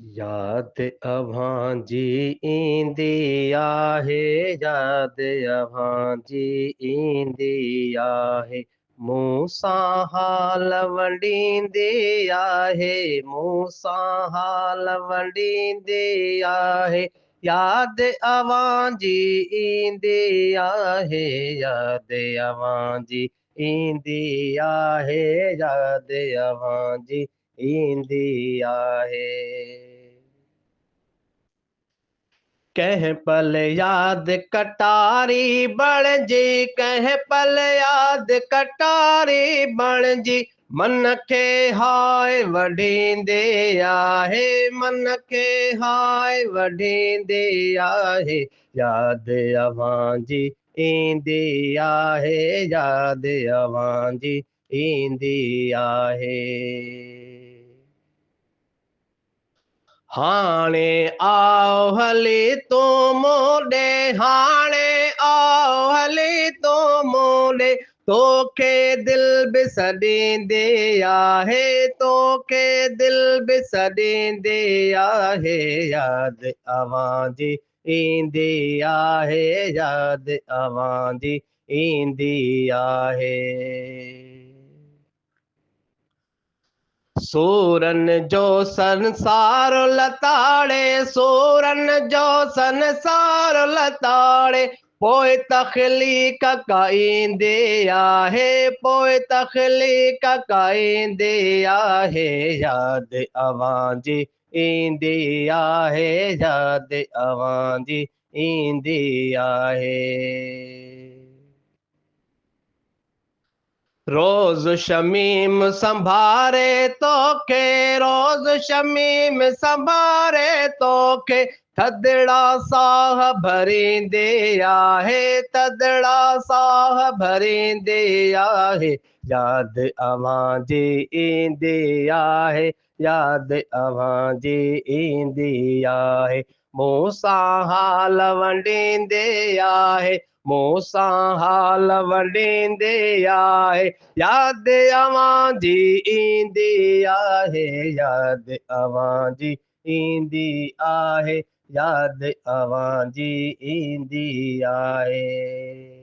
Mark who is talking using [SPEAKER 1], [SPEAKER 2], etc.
[SPEAKER 1] याद अव्हां जी ईंदी आहे, याद अव्हां जी ईंदी आहे, मूंसां हाल वंडींदी आहे, मूंसां हाल वंडींदी आहे। याद अव्हां जी ईंदी आहे, याद अव्हां जी ईंदी आहे, याद अव्हां जी ईंदी आहे। कंहिं पल याद कटारी बणिजी, कंहिं पल याद कटारी बणिजी, मन खे हाय वढींदे आहे, मन खे हाय वढींदे आहे। याद अव्हां जी ईंदी आहे, याद अव्हां जी ईंदी आहे। हाणे आओ हली तू मोॾे, हाणे आओ हली तू मोॾे, तोखे दिल बि सॾींदी आहे, तोखे दिल बि सॾींदी आहे। याद अव्हां जी ईंदी आहे, याद अव्हां जी ईंदी आहे। सूरन जो संसार लताड़े, सूरन जो संसार लताड़े, पोइ तख़लीक़ काईंदे आहे, पोइ तख़लीक़ काईंदे आहे। याद अव्हां जी ईंदी आहे, याद अव्हां जी ईंदी आहे। रोज़ शमीम संभारे तोखे, रोज़ शमीम संभारे तोखे, थदड़ा साह भरींदे आहे, थदड़ा साह भरींदे आहे। याद अव्हां जी ईंदी आहे, याद अव्हां जी ईंदी आहे, मूंसां हाल वंडींदे आहे, मूंसां हाल वंडींदे आहे। याद अव्हां जी ईंदी आहे, याद अव्हां जी ईंदी आहे, याद अव्हां जी ईंदी आहे।